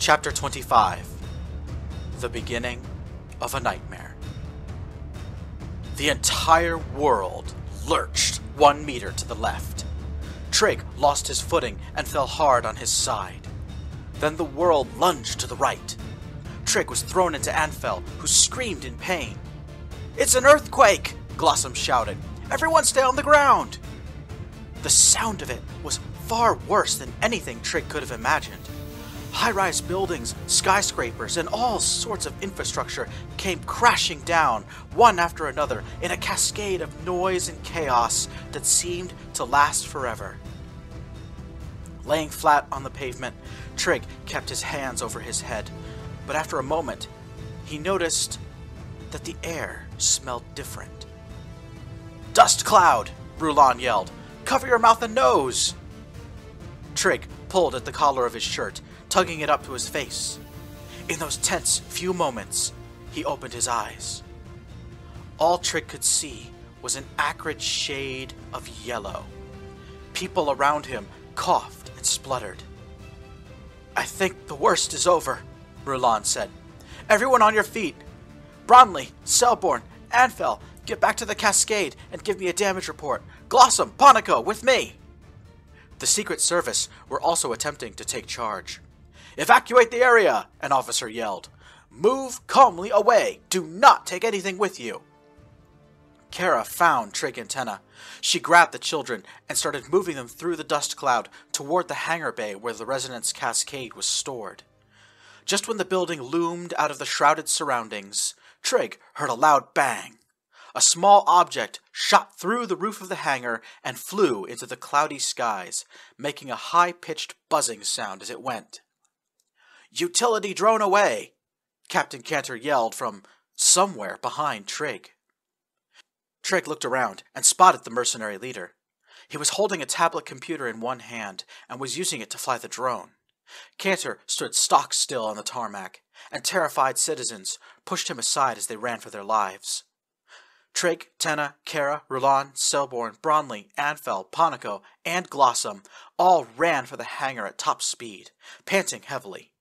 Chapter 25. The Beginning of a Nightmare. The entire world lurched 1 meter to the left. Trig lost his footing and fell hard on his side. Then the world lunged to the right. Trig was thrown into Anfel, who screamed in pain. "It's an earthquake!" Glossum shouted. "Everyone stay on the ground!" The sound of it was far worse than anything Trig could have imagined. High-rise buildings, skyscrapers, and all sorts of infrastructure came crashing down, one after another, in a cascade of noise and chaos that seemed to last forever. Laying flat on the pavement, Trig kept his hands over his head, but after a moment, he noticed that the air smelled different. "Dust cloud!" Rulon yelled. "Cover your mouth and nose!" Trig pulled at the collar of his shirt, tugging it up to his face. In those tense few moments, he opened his eyes. All Trig could see was an acrid shade of yellow. People around him coughed and spluttered. "I think the worst is over," Rulon said. "Everyone on your feet! Bronley, Selborn, Anfel, get back to the Cascade and give me a damage report. Glossum, Ponico, with me!" The Secret Service were also attempting to take charge. "Evacuate the area!" an officer yelled. "Move calmly away! Do not take anything with you!" Kara found Trig and Tenna. She grabbed the children and started moving them through the dust cloud toward the hangar bay where the resonance cascade was stored. Just when the building loomed out of the shrouded surroundings, Trig heard a loud bang. A small object shot through the roof of the hangar and flew into the cloudy skies, making a high-pitched buzzing sound as it went. "Utility drone away!" Captain Cantor yelled from somewhere behind Trig. Trig looked around and spotted the mercenary leader. He was holding a tablet computer in one hand and was using it to fly the drone. Cantor stood stock still on the tarmac, and terrified citizens pushed him aside as they ran for their lives. Trig, Tenna, Kara, Rulon, Selborn, Bronley, Anfel, Ponico, and Glossum all ran for the hangar at top speed, panting heavily.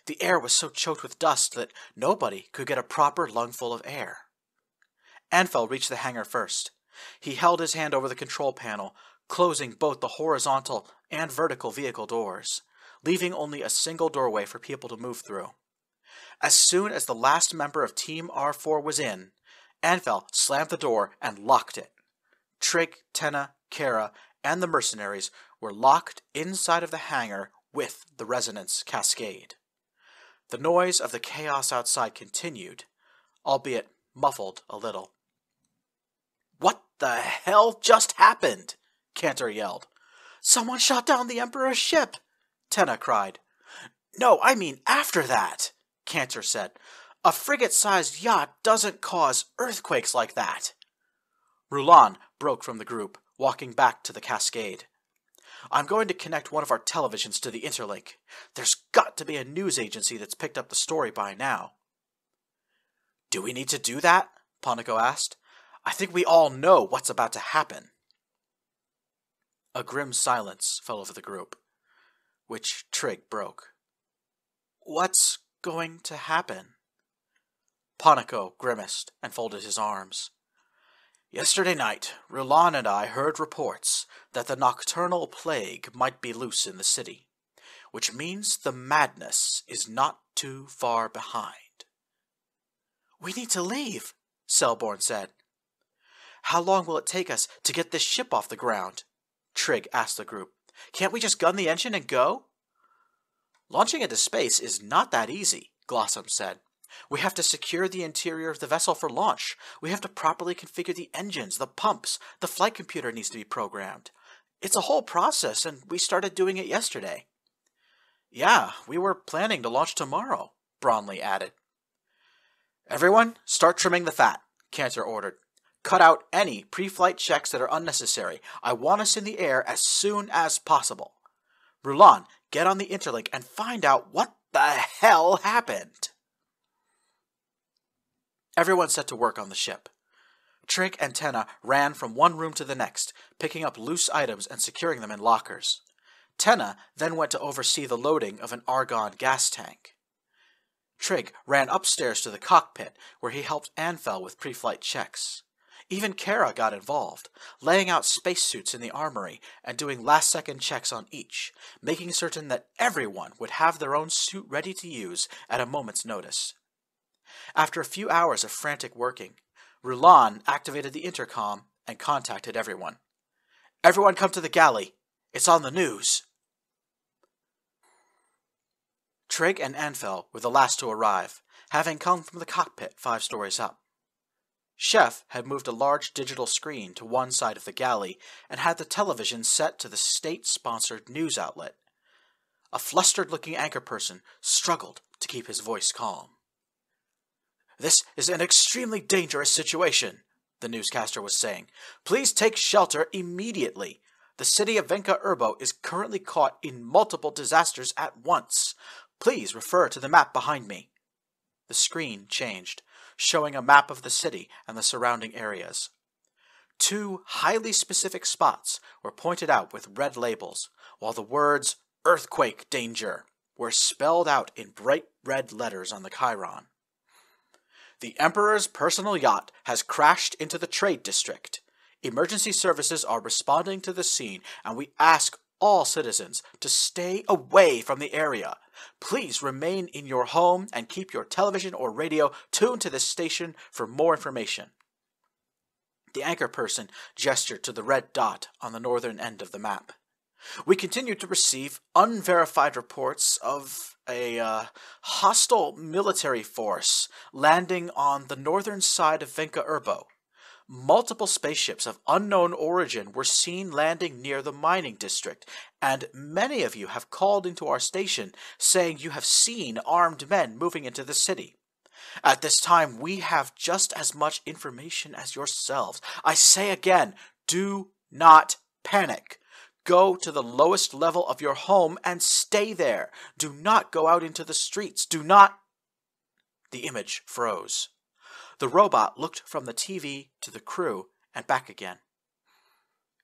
The air was so choked with dust that nobody could get a proper lungful of air. Anfel reached the hangar first. He held his hand over the control panel, closing both the horizontal and vertical vehicle doors, leaving only a single doorway for people to move through. As soon as the last member of Team R4 was in, Anfel slammed the door and locked it. Trig, Tenna, Kara, and the mercenaries were locked inside of the hangar with the resonance cascade. The noise of the chaos outside continued, albeit muffled a little. "What the hell just happened?" Cantor yelled. "Someone shot down the Emperor's ship!" Tenna cried. "No, I mean after that," Cantor said. "A frigate-sized yacht doesn't cause earthquakes like that." Rulon broke from the group, walking back to the cascade. "I'm going to connect one of our televisions to the interlink. There's got to be a news agency that's picked up the story by now." "Do we need to do that?" Ponico asked. "I think we all know what's about to happen." A grim silence fell over the group, which Trig broke. "What's going to happen?" Ponico grimaced and folded his arms. "Yesterday night, Rulon and I heard reports that the nocturnal plague might be loose in the city, which means the madness is not too far behind." "We need to leave," Selborn said. "How long will it take us to get this ship off the ground?" Trig asked the group. "Can't we just gun the engine and go?" "Launching into space is not that easy," Glossum said. "We have to secure the interior of the vessel for launch. We have to properly configure the engines, the pumps, the flight computer needs to be programmed. It's a whole process, and we started doing it yesterday." "Yeah, we were planning to launch tomorrow," Bronley added. "Everyone, start trimming the fat," Cantor ordered. "Cut out any pre-flight checks that are unnecessary. I want us in the air as soon as possible. Rulon, get on the interlink and find out what the hell happened." Everyone set to work on the ship. Trig and Tenna ran from one room to the next, picking up loose items and securing them in lockers. Tenna then went to oversee the loading of an argon gas tank. Trig ran upstairs to the cockpit, where he helped Anfel with pre-flight checks. Even Kara got involved, laying out spacesuits in the armory and doing last-second checks on each, making certain that everyone would have their own suit ready to use at a moment's notice. After a few hours of frantic working, Rulon activated the intercom and contacted everyone. "Everyone come to the galley. It's on the news." Trig and Anfel were the last to arrive, having come from the cockpit 5 stories up. Chef had moved a large digital screen to one side of the galley and had the television set to the state-sponsored news outlet. A flustered-looking anchor person struggled to keep his voice calm. "This is an extremely dangerous situation," the newscaster was saying. "Please take shelter immediately. The city of Venka Urbo is currently caught in multiple disasters at once. Please refer to the map behind me." The screen changed, showing a map of the city and the surrounding areas. 2 highly specific spots were pointed out with red labels, while the words "Earthquake Danger" were spelled out in bright red letters on the chyron. "The Emperor's personal yacht has crashed into the trade district. Emergency services are responding to the scene, and we ask all citizens to stay away from the area. Please remain in your home and keep your television or radio tuned to this station for more information." The anchor person gestured to the red dot on the northern end of the map. "We continue to receive unverified reports of a hostile military force landing on the northern side of Venka Urbo. Multiple spaceships of unknown origin were seen landing near the mining district, and many of you have called into our station saying you have seen armed men moving into the city. At this time, we have just as much information as yourselves. I say again, do not panic. Go to the lowest level of your home and stay there. Do not go out into the streets. Do not—" The image froze. The robot looked from the TV to the crew and back again.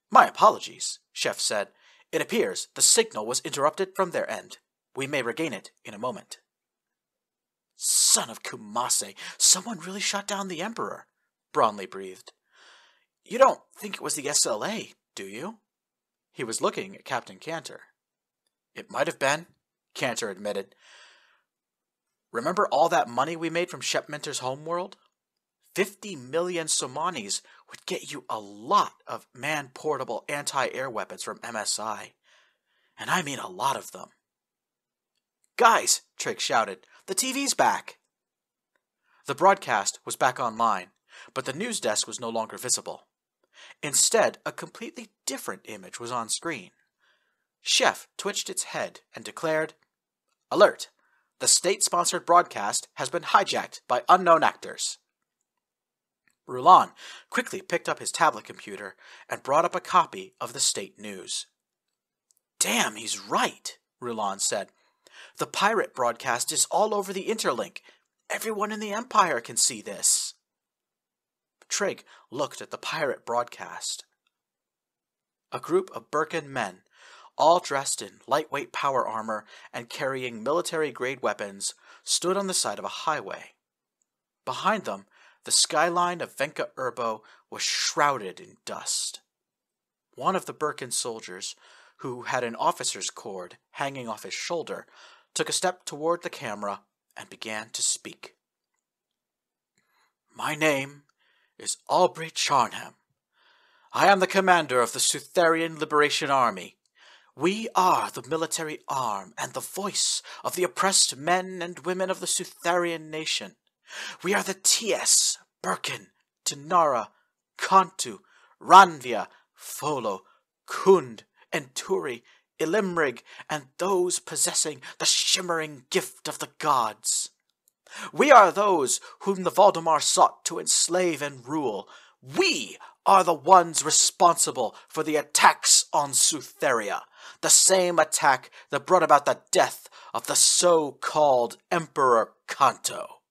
"My apologies," Chef said. "It appears the signal was interrupted from their end. We may regain it in a moment." "Son of Kumase, someone really shot down the Emperor," Bromley breathed. "You don't think it was the SLA, do you?" He was looking at Captain Cantor. "It might have been," Cantor admitted. "Remember all that money we made from Shepminter's Homeworld? 50 million Somanis would get you a lot of man-portable anti-air weapons from MSI. And I mean a lot of them." "Guys," Trig shouted, "the TV's back!" The broadcast was back online, but the news desk was no longer visible. Instead, a completely different image was on screen. Chef twitched its head and declared, "Alert! The state-sponsored broadcast has been hijacked by unknown actors." Rulon quickly picked up his tablet computer and brought up a copy of the state news. "Damn, he's right," Rulon said. "The pirate broadcast is all over the interlink. Everyone in the Empire can see this." Trig looked at the pirate broadcast. A group of Birkin men, all dressed in lightweight power armor and carrying military-grade weapons, stood on the side of a highway. Behind them, the skyline of Venka Urbo was shrouded in dust. One of the Birkin soldiers, who had an officer's cord hanging off his shoulder, took a step toward the camera and began to speak. "My name is Aubrey Charnham. I am the commander of the Sutharian Liberation Army. We are the military arm and the voice of the oppressed men and women of the Sutharian nation. We are the TS, Birkin, Tanara, Kantu, Ranvia, Folo, Kund, Enturi, Ilimrig, and those possessing the shimmering gift of the gods. We are those whom the Valdemar sought to enslave and rule. We are the ones responsible for the attacks on Sutheria, the same attack that brought about the death of the so-called Emperor Kanto."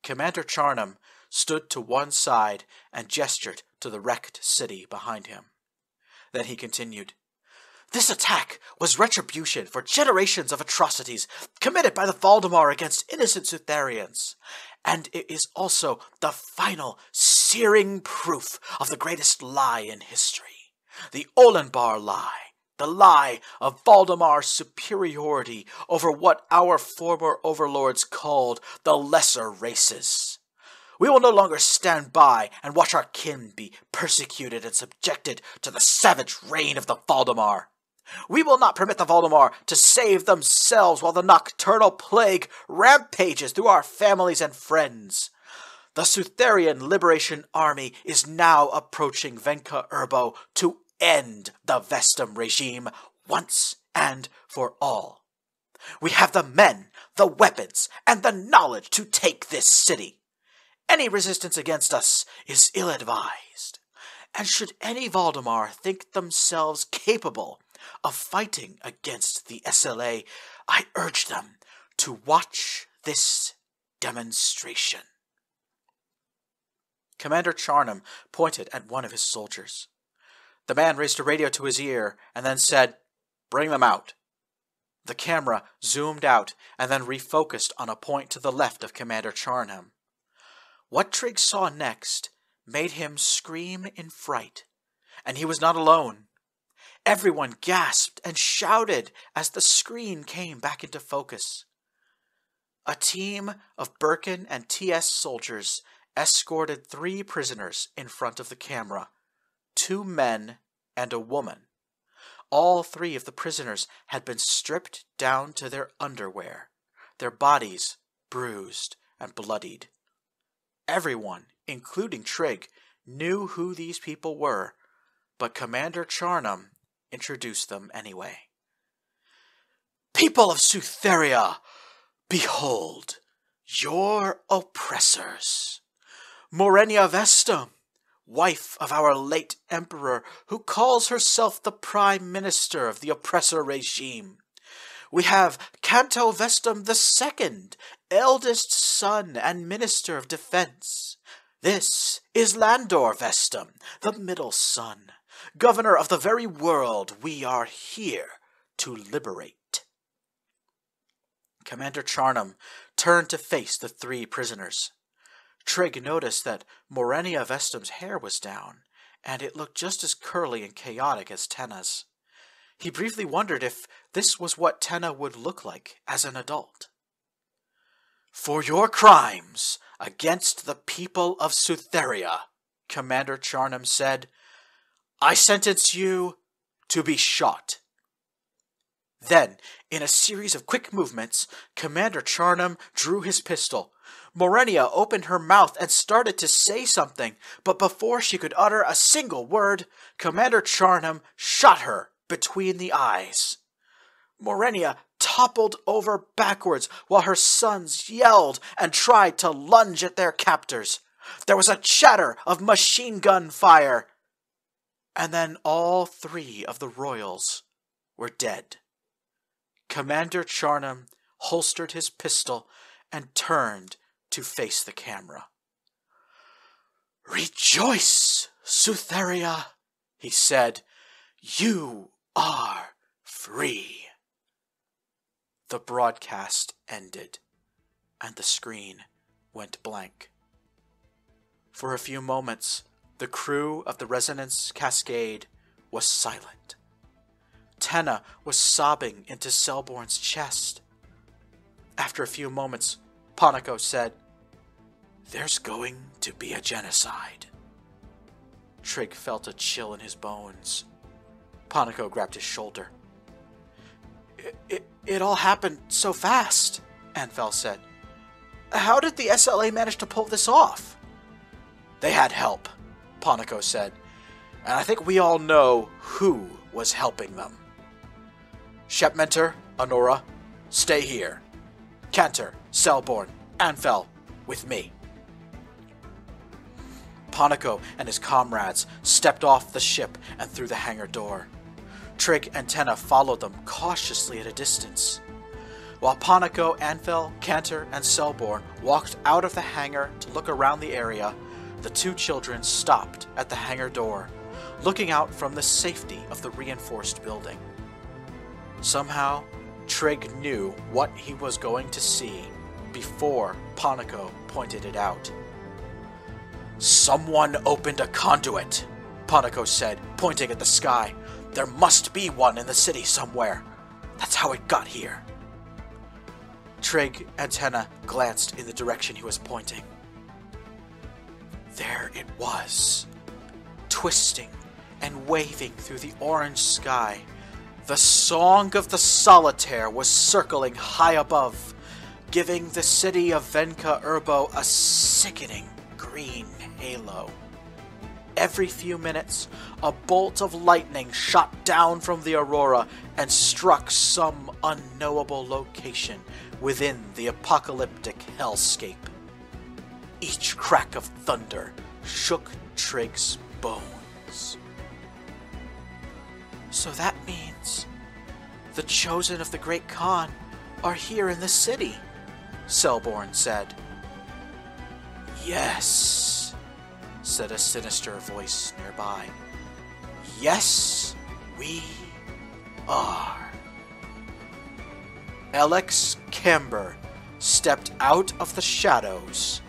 Commander Charnham stood to one side and gestured to the wrecked city behind him. Then he continued, This attack was retribution for generations of atrocities committed by the Valdemar against innocent Sutharians. And it is also the final, searing proof of the greatest lie in history. The Olenbar lie. The lie of Valdemar's superiority over what our former overlords called the lesser races. We will no longer stand by and watch our kin be persecuted and subjected to the savage reign of the Valdemar. We will not permit the Valdemar to save themselves while the nocturnal plague rampages through our families and friends. The Sutharian Liberation Army is now approaching Venka Urbo to end the Vestum regime once and for all. We have the men, the weapons, and the knowledge to take this city. Any resistance against us is ill-advised. And should any Valdemar think themselves capable of fighting against the SLA, I urge them to watch this demonstration. Commander Charnham pointed at one of his soldiers. The man raised a radio to his ear and then said, "Bring them out." The camera zoomed out and then refocused on a point to the left of Commander Charnham. What Trig saw next made him scream in fright, and he was not alone. Everyone gasped and shouted as the screen came back into focus. A team of Birkin and TS soldiers escorted 3 prisoners in front of the camera, 2 men and a woman. All 3 of the prisoners had been stripped down to their underwear, their bodies bruised and bloodied. Everyone, including Trig, knew who these people were, but Commander Charnham introduced them anyway. "People of Sutharia, behold, your oppressors. Morenia Vestum, wife of our late emperor, who calls herself the prime minister of the oppressor regime. We have Canto Vestum II, eldest son and minister of defense. This is Landor Vestum, the middle son, governor of the very world we are here to liberate." Commander Charnham turned to face the 3 prisoners. Trig noticed that Morenia Vestum's hair was down, and it looked just as curly and chaotic as Tenna's. He briefly wondered if this was what Tenna would look like as an adult. "For your crimes against the people of Sutharia," Commander Charnham said, "I sentence you to be shot." Then, in a series of quick movements, Commander Charnham drew his pistol. Morenia opened her mouth and started to say something, but before she could utter a single word, Commander Charnham shot her between the eyes. Morenia toppled over backwards while her sons yelled and tried to lunge at their captors. There was a chatter of machine gun fire, and then all 3 of the royals were dead. Commander Charnham holstered his pistol and turned to face the camera. "Rejoice, Sutharia," he said. "You are free." The broadcast ended, and the screen went blank. For a few moments, the crew of the Resonance Cascade was silent. Tenna was sobbing into Selborne's chest. After a few moments, Panico said, "There's going to be a genocide." Trig felt a chill in his bones. Panico grabbed his shoulder. It all happened so fast," Anfel said. "How did the SLA manage to pull this off?" "They had help," Panico said, "and I think we all know who was helping them. Shepminter, Honora, stay here. Cantor, Selborne, Anfel, with me." Panico and his comrades stepped off the ship and through the hangar door. Trig and Tenna followed them cautiously at a distance. While Panico, Anfel, Cantor, and Selborne walked out of the hangar to look around the area, the 2 children stopped at the hangar door, looking out from the safety of the reinforced building. Somehow, Trig knew what he was going to see before Ponico pointed it out. "Someone opened a conduit," Ponico said, pointing at the sky. "There must be one in the city somewhere. That's how it got here." Trig and Tenna glanced in the direction he was pointing. There it was, twisting and waving through the orange sky. The song of the Solitaire was circling high above, giving the city of Venka Urbo a sickening green halo. Every few minutes, a bolt of lightning shot down from the aurora and struck some unknowable location within the apocalyptic hellscape. Each crack of thunder shook Trig's bones. "So that means the chosen of the Great Khan are here in the city," Selborn said. "Yes," said a sinister voice nearby. "Yes, we are." Alex Camber stepped out of the shadows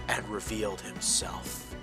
and revealed himself.